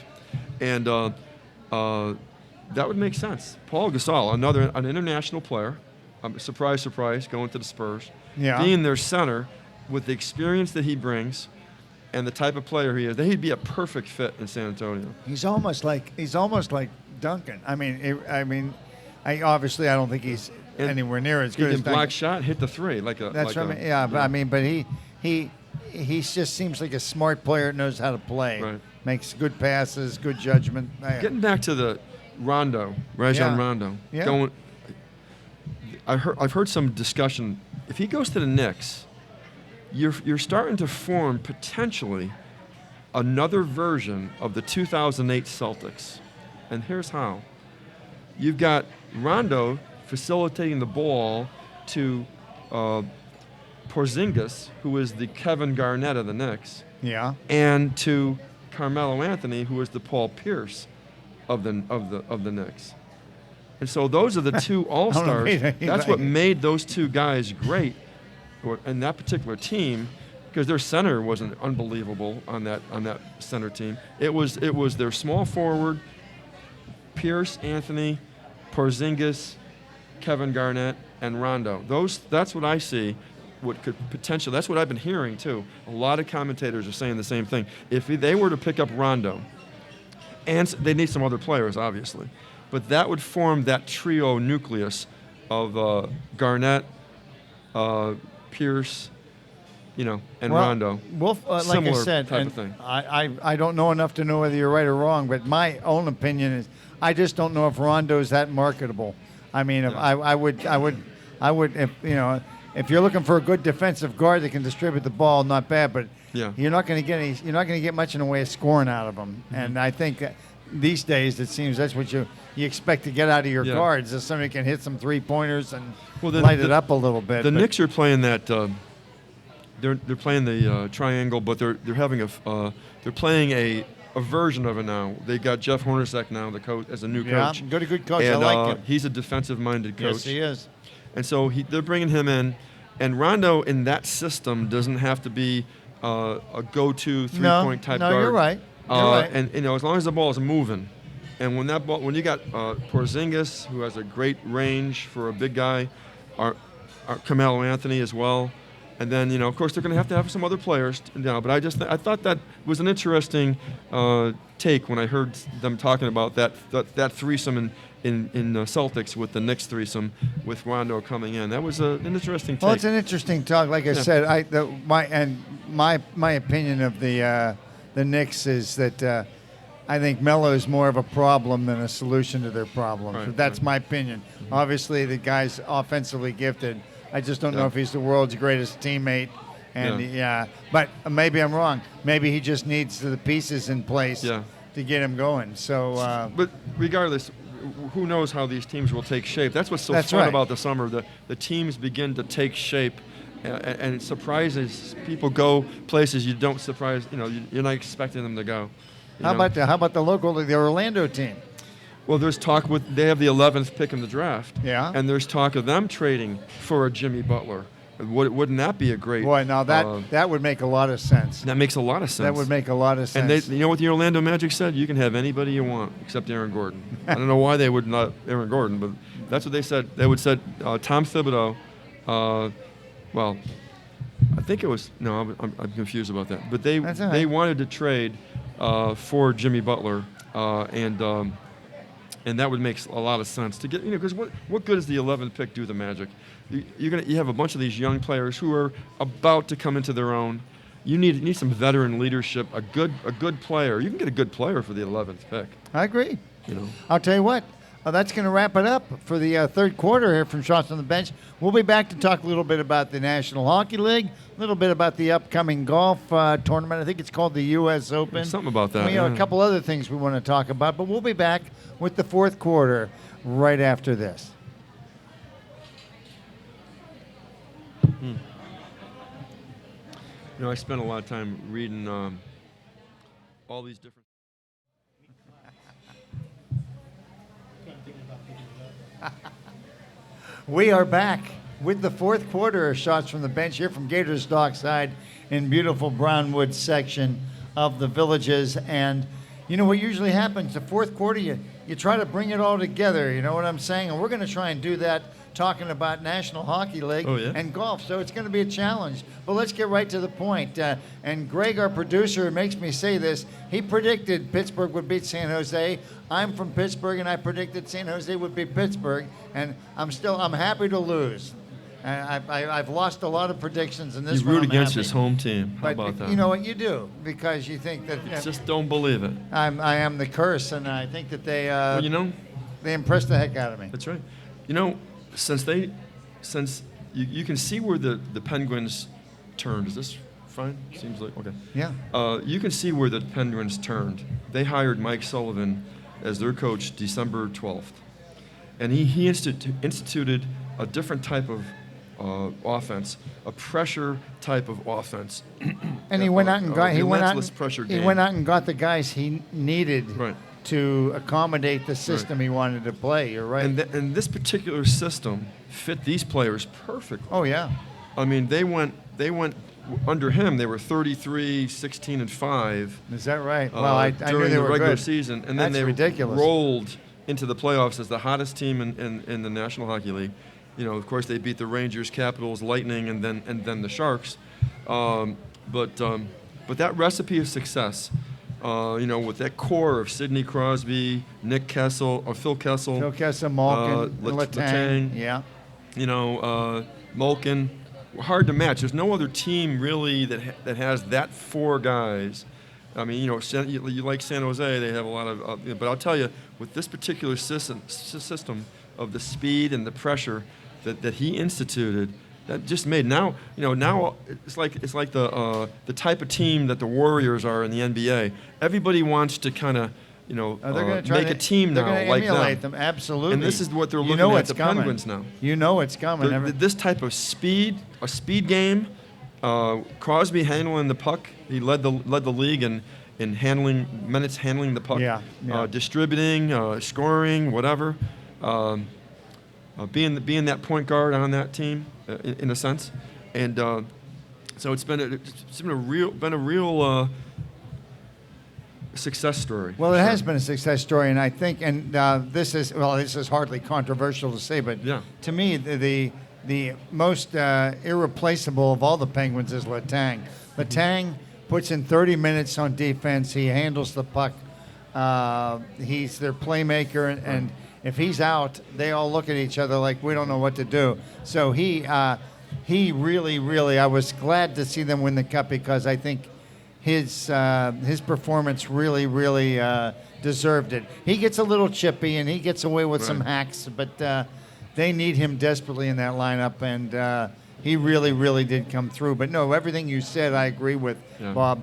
And that would make sense. Paul Gasol, an international player, surprise, surprise, going to the Spurs. Yeah. Being their center with the experience that he brings and the type of player he is, he'd be a perfect fit in San Antonio. He's almost like Duncan. I don't think he's anywhere near as good He as can block Duncan. shot, hit the three That's what I mean. Yeah, but he just seems like a smart player that knows how to play. Right. Makes good passes, good judgment. Getting back to the Rajon Rondo. Yeah. I've heard some discussion. If he goes to the Knicks, you're starting to form potentially another version of the 2008 Celtics. And here's how. You've got Rondo facilitating the ball to Porzingis, who is the Kevin Garnett of the Knicks, Yeah. and to Carmelo Anthony, who is the Paul Pierce of the Knicks. And so those are the two all-stars. That's what made those two guys great in that particular team, because their center wasn't unbelievable on that center team. It was their small forward, Pierce, Anthony, Porzingis, Kevin Garnett, and Rondo. That's what I see. What could potentially, that's what I've been hearing too. A lot of commentators are saying the same thing. If they were to pick up Rondo, and they need some other players, obviously, but that would form that trio nucleus of Garnett, Pierce, and Rondo. Well, like I Similar said, type and of thing. I don't know enough to know whether you're right or wrong, but my own opinion is I just don't know if Rondo's that marketable. I mean, if I would, if you're looking for a good defensive guard that can distribute the ball, not bad, but you're not going to get much in the way of scoring out of them. Mm-hmm. And I think that these days it seems that's what you expect to get out of your guards, is somebody can hit some 3-pointers and light it up a little bit. The Knicks are playing that. They're playing the triangle, but they're having they're playing a version of it now. They got Jeff Hornacek now, the coach, as a new coach. Yeah, good coach. And, I like him. He's a defensive-minded coach. Yes, he is. And so they're bringing him in, and Rondo in that system doesn't have to be a go-to three-point type guard. No, you're right. And as long as the ball is moving, and when you got Porzingis, who has a great range for a big guy, Carmelo Anthony as well, and then of course they're going to have some other players now. But I thought that was an interesting take when I heard them talking about that threesome in Celtics with the Knicks threesome with Rondo coming in. That was an interesting take. Well, it's an interesting talk. Like I said, my opinion of the Knicks is that I think Melo is more of a problem than a solution to their problems. Right, That's my opinion. Mm-hmm. Obviously, the guy's offensively gifted. I just don't know if he's the world's greatest teammate. And but maybe I'm wrong. Maybe he just needs the pieces in place to get him going. So, but regardless, who knows how these teams will take shape? That's what's so fun about the summer. The teams begin to take shape, and it surprises people. Go places you don't surprise. You're not expecting them to go. How about the Orlando team? Well, there's talk they have the 11th pick in the draft. Yeah. And there's talk of them trading for a Jimmy Butler. Wouldn't that be a great? Boy, now that would make a lot of sense. That makes a lot of sense. That would make a lot of sense. And you know what the Orlando Magic said? You can have anybody you want except Aaron Gordon. I don't know why they would not Aaron Gordon, but that's what they said. They would said Tom Thibodeau. I think it was no. I'm confused about that. But they That's all right. they wanted to trade for Jimmy Butler, and that would make a lot of sense to get because what good does the 11th pick do the Magic? You have a bunch of these young players who are about to come into their own. You need some veteran leadership, a good player. You can get a good player for the 11th pick. I agree. You know. I'll tell you what. That's going to wrap it up for the third quarter here from Shots on the Bench. We'll be back to talk a little bit about the National Hockey League, a little bit about the upcoming golf tournament. I think it's called the U.S. Open. There's something about that. We have a couple other things we want to talk about, but we'll be back with the fourth quarter right after this. I spent a lot of time reading all these different. We are back with the fourth quarter of Shots from the Bench here from Gators Dockside in beautiful Brownwood section of the Villages. And you know what usually happens, the fourth quarter, you try to bring it all together, you know what I'm saying? And we're going to try and do that talking about National Hockey League and golf. So it's going to be a challenge. But let's get right to the point. And Greg, our producer, makes me say this. He predicted Pittsburgh would beat San Jose. I'm from Pittsburgh, and I predicted San Jose would beat Pittsburgh. And I'm happy to lose. I've lost a lot of predictions in this You one. root I'm against happy. his home team. How about that? You know what you do because you think that Just don't believe it. I am the curse, and I think that they they impressed the heck out of me. That's right. Since you can see where the Penguins turned. Is this fine? Seems like okay. Yeah. You can see where the Penguins turned. They hired Mike Sullivan as their coach December 12th, and he instituted a different type of offense, a pressure type of offense. And he went out and got pressure game. He went out and got the guys he needed Right. to accommodate the system he wanted to play. You're right. And this particular system fit these players perfectly. Oh yeah. I mean, they went under him. They were 33, 16, and 5. Is that right? Well, I knew during they the were regular good. season, and That's then they ridiculous. rolled into the playoffs as the hottest team in the National Hockey League. Of course, they beat the Rangers, Capitals, Lightning, and then the Sharks. But that recipe of success. With that core of Sidney Crosby, Phil Kessel, Malkin, Letang. Yeah. Malkin. Hard to match. There's no other team really that has that four guys. I mean, you like San Jose, they have a lot of. But I'll tell you, with this particular system of the speed and the pressure that he instituted, that just made now it's like the type of team that the Warriors are in the NBA. Everybody wants to kind of make a team now they're like emulate them. Absolutely. And this is what they're looking at the Penguins now. You know it's coming. This type of speed, a speed game. Crosby handling the puck. He led the league in handling the puck. Yeah. Distributing, scoring, whatever. Being that point guard on that team, in a sense, and so it's been a real success story. Well, it has been a success story, and I think, this is hardly controversial to say, but to me, the most irreplaceable of all the Penguins is Letang. Letang puts in 30 minutes on defense. He handles the puck. He's their playmaker, and if he's out, they all look at each other like we don't know what to do. So he really, I was glad to see them win the cup because I think his performance really deserved it. He gets a little chippy and he gets away with some hacks, but they need him desperately in that lineup, and he really did come through. But no, everything you said I agree with, Bob.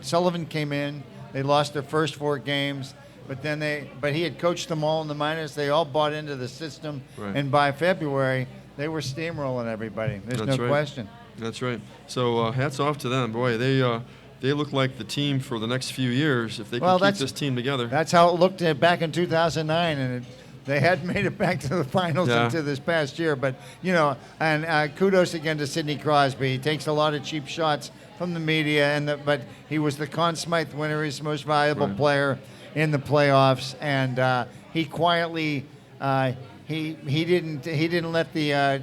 Sullivan came in. They lost their first 4 games. But he had coached them all in the minors. They all bought into the system, and by February they were steamrolling everybody. There's no question. That's right. So hats off to them. Boy, they look like the team for the next few years if they can keep this team together. That's how it looked back in 2009, and they hadn't made it back to the finals until this past year. But and kudos again to Sidney Crosby. He takes a lot of cheap shots from the media, but he was the Conn Smythe winner. He's the most valuable player in the playoffs, and he quietly he didn't let the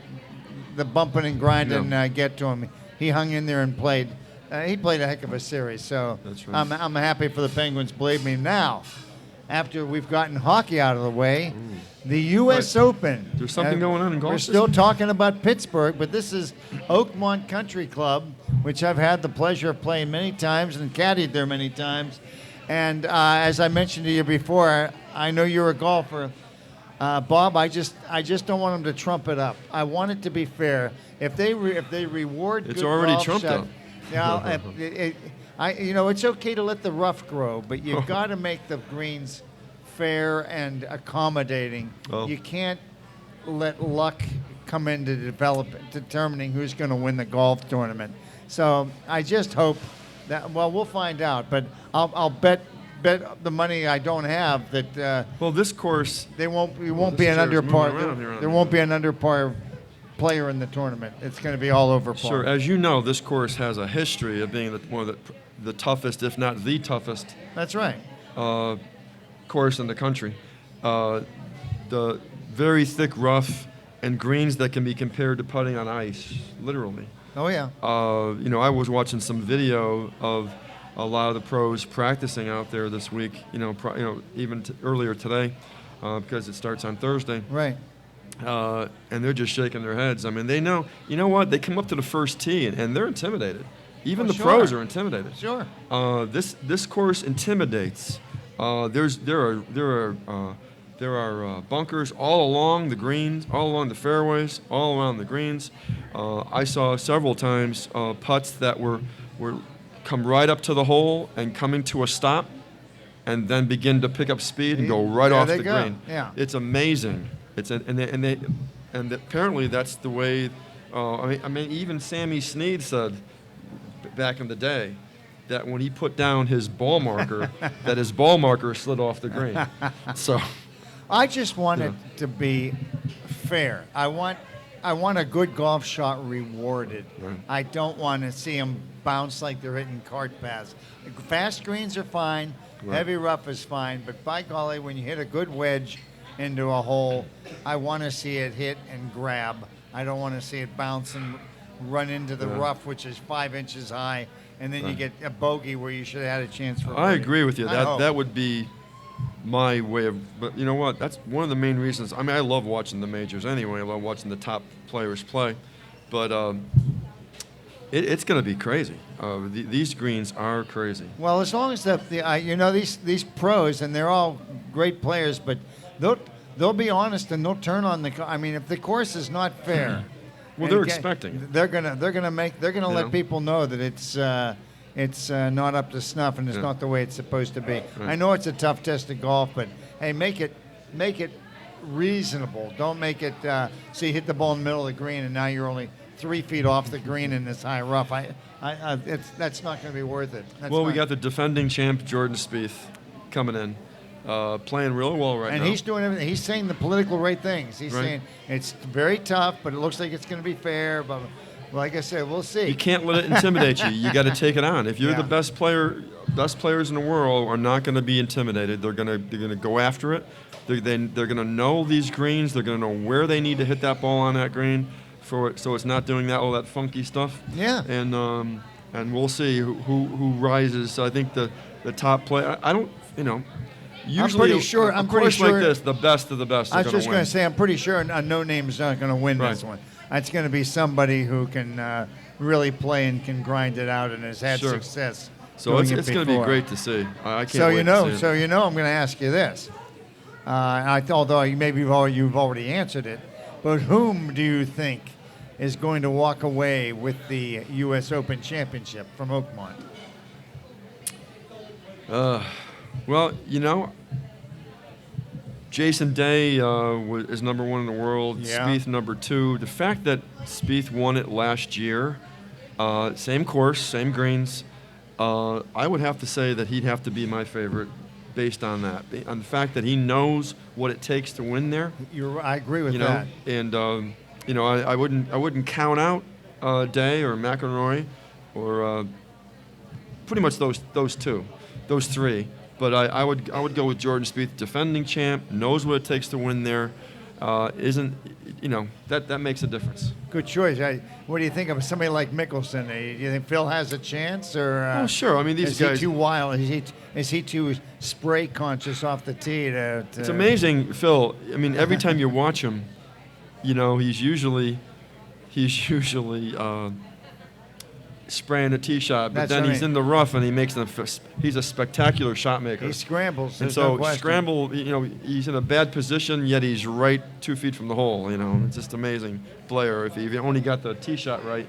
bumping and grinding get to him. he hung in there and played. He played a heck of a series. So That's right. I'm happy for the Penguins. Believe me. Now, after we've gotten hockey out of the way, the U.S. Open. There's something going on in golf We're this still week? talking about Pittsburgh, but this is Oakmont Country Club, which I've had the pleasure of playing many times and caddied there many times. And as I mentioned to you before, I know you're a golfer. Bob, I just don't want them to trump it up. I want it to be fair. If they reward It's good already golf trumped shot- up. Yeah, it's okay to let the rough grow, but you've got to make the greens fair and accommodating. Oh. You can't let luck come into determining who's going to win the golf tournament. So I just hope that. Well, we'll find out, but I'll bet the money I don't have that Well, this course, we won't this be an chair's under moving par. around here, There won't be an under par player in the tournament. It's going to be all over par. sure, as you know, this course has a history of being one of the toughest, if not the toughest, That's right. course in the country. The very thick rough and greens that can be compared to putting on ice, literally. Oh yeah. I was watching some video of a lot of the pros practicing out there this week. Even earlier today, because it starts on Thursday. Right. And they're just shaking their heads. I mean, they know. You know what? They come up to the first tee and they're intimidated. Even the Sure. pros are intimidated. Sure. This course intimidates. There are bunkers all along the greens, all along the fairways, all around the greens. I saw several times putts that were come right up to the hole and coming to a stop, and then begin to pick up speed and go right There off they the go. green. Yeah. It's amazing. And apparently that's the way. I mean, even Sammy Snead said back in the day that when he put down his ball marker, that his ball marker slid off the green. So, I just want it to be fair. I want a good golf shot rewarded. Right. I don't want to see them bounce like they're hitting cart paths. Fast greens are fine. Right. Heavy rough is fine. But by golly, when you hit a good wedge into a hole, I want to see it hit and grab. I don't want to see it bounce and run into the rough, which is 5 inches high, and then you get a bogey where you should have had a chance for. I agree with you. I hope. That would be my way of. But you know what? That's one of the main reasons. I mean, I love watching the majors anyway. I love watching the top players play, but it's going to be crazy. These greens are crazy. Well, as long as these pros, and they're all great players, but they'll be honest and they'll turn on the. I mean, if the course is not fair, Well, they're expecting it. They're gonna let know? people know that it's not up to snuff and it's not the way it's supposed to be. Right. I know it's a tough test of golf, but hey, make it reasonable. Don't make it so you hit the ball in the middle of the green and now you're only 3 feet off the green in this high rough. That's not going to be worth it. We got the defending champ Jordan Spieth coming in, playing real well right now. And he's doing everything. He's saying the political right things. He's saying it's very tough, but it looks like it's going to be fair. But like I said, we'll see. You can't let it intimidate you. You got to take it on. If you're the best players in the world are not going to be intimidated. They're going to go after it. They're going to know these greens. They're going to know where they need to hit that ball on that green, so it's not doing all that funky stuff. Yeah. And we'll see who rises. I think the top player. I don't. Usually, pretty sure- a I'm pretty course sure- like this, the best of the best I are was going just to going win. to say, I'm pretty sure a no name is not going to win this Right. one. It's going to be somebody who can really play and can grind it out and has had Sure. success. So doing it's it going to be before. great to see. I can't So wait to see it. I'm going to ask you this. Although you've already answered it, but whom do you think is going to walk away with the U.S. Open Championship from Oakmont? Well, Jason Day is number 1 in the world. Yeah. Spieth number 2. The fact that Spieth won it last year, same course, same greens, I would have to say that he'd have to be my favorite based on that, on the fact that he knows what it takes to win there. I agree with that. And I wouldn't count out Day or McIlroy or pretty much those three. But I would go with Jordan Spieth, defending champ, knows what it takes to win there. isn't, that makes a difference. Good choice. What do you think of somebody like Mickelson? Do you think Phil has a chance, or Oh, sure. I mean, these is guys. he too wild? Is he too spray conscious off the tee? It's amazing, Phil. I mean, every time you watch him, he's usually spraying a tee shot, but That's then what I he's mean. in the rough and he makes them. He's a spectacular shot maker. He scrambles. And there's so no question. scramble, he's in a bad position, yet he's right 2 feet from the hole. It's just amazing player. If he only got the tee shot right,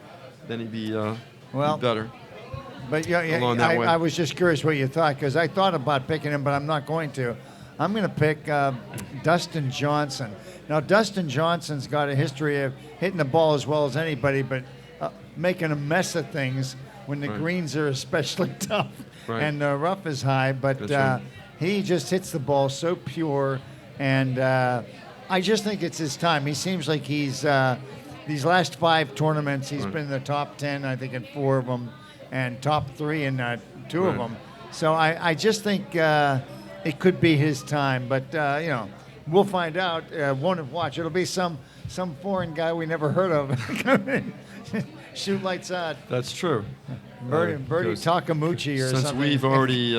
then he'd be better. But along that way. I was just curious what you thought, because I thought about picking him, but I'm not going to. I'm going to pick Dustin Johnson. Now, Dustin Johnson's got a history of hitting the ball as well as anybody, but making a mess of things when the greens are especially tough and the rough is high. But he just hits the ball so pure, and I just think it's his time. He seems like he's these last 5 tournaments, he's been in the top 10, I think, in 4 of them, and top 3 in 2 of them. So I just think it could be his time, but we'll find out. Won't watch. It'll be some foreign guy we never heard of. Shoot lights out. That's true. Bertie Takamuchi or since something. we've already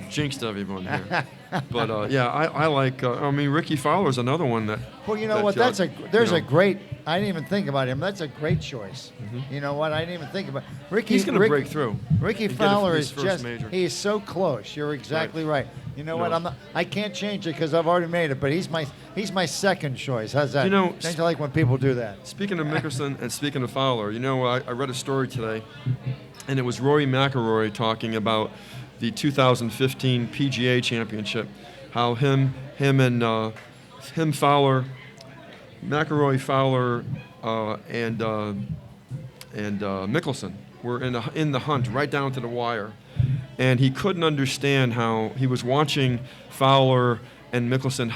jinxed everyone here. But I like. Ricky Fowler's another one that. Well, you know what? There's a great. I didn't even think about him. That's a great choice. You know what? I didn't even think about Ricky. He's going to break through. Ricky Fowler is just. He is so close. You're exactly right. You know what? I can't change it because I've already made it. But he's my second choice. How's that? Don't you like when people do that? Speaking of Mickelson and speaking of Fowler, I read a story today, and it was Rory McIlroy talking about the 2015 PGA Championship, how him Fowler, McIlroy, Fowler, and Mickelson were in the hunt right down to the wire. And he couldn't understand how he was watching Fowler and Mickelson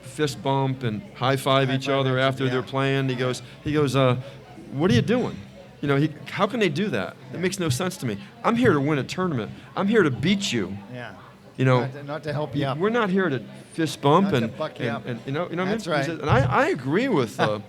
fist bump and high five each other after they're playing. He goes, what are you doing? How can they do that? It makes no sense to me. I'm here to win a tournament. I'm here to beat you. Yeah. Not to help you up. We're not here to fist bump Not to and buck you up. That's right. And I agree with Roy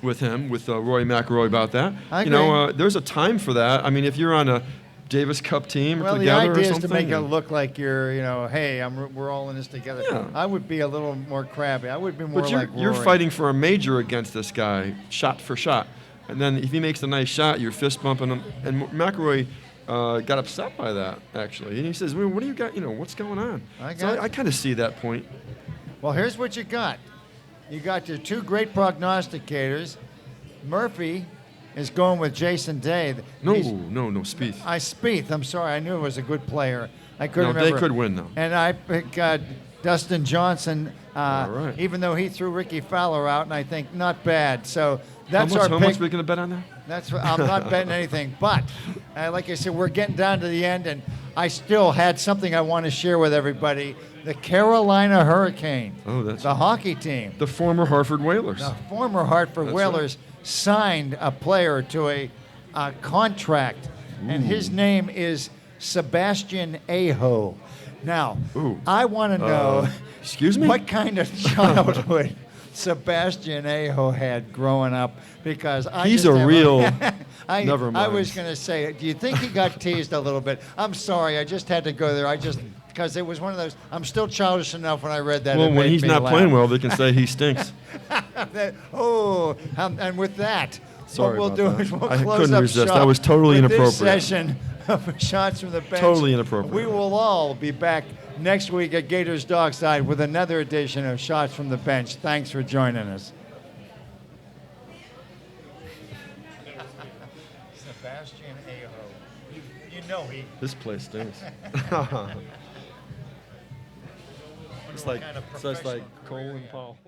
McIlroy about that. I agree. There's a time for that. I mean, if you're on a Davis Cup team Well, the together or idea is something. to make it look like you're, hey, we're all in this together. Yeah. I would be a little more crabby. I would be more But like you're Rory. fighting for a major against this guy, shot for shot. And then if he makes a nice shot, you're fist bumping him. And McIlroy got upset by that, actually. And he says, well, what do you got? What's going on? I kind of see that point. Well, here's what you got. You got your 2 great prognosticators. Murphy is going with Jason Day. No, Spieth. Spieth. I'm sorry. I knew it was a good player. I couldn't No, remember. they could win, though. And I picked Dustin Johnson, All right. even though he threw Ricky Fowler out, and I think not bad. So that's our How pick. much are we going to bet on that? I'm not betting anything. But, like I said, we're getting down to the end, and I still had something I want to share with everybody. The Carolina Hurricane, the hockey team. The former Hartford Whalers. The former Hartford Whalers signed a player to a contract, and his name is Sebastian Aho. Now, I want to know excuse me? what kind of childhood Sebastian Aho had growing up, because He's a real... Never mind. I was going to say, do you think he got teased a little bit? I'm sorry, I just had to go there. Because it was one of those, I'm still childish enough when I read that. Well, when he's not playing well, they can say he stinks. And with that, Sorry what we'll about do is that. we'll I close couldn't up resist. shop That was totally with inappropriate. This session of Shots from the Bench. Totally inappropriate. We will all be back next week at Gators Dockside with another edition of Shots from the Bench. Thanks for joining us. Sebastian Aho. This place stinks. It's like Cole and Paul.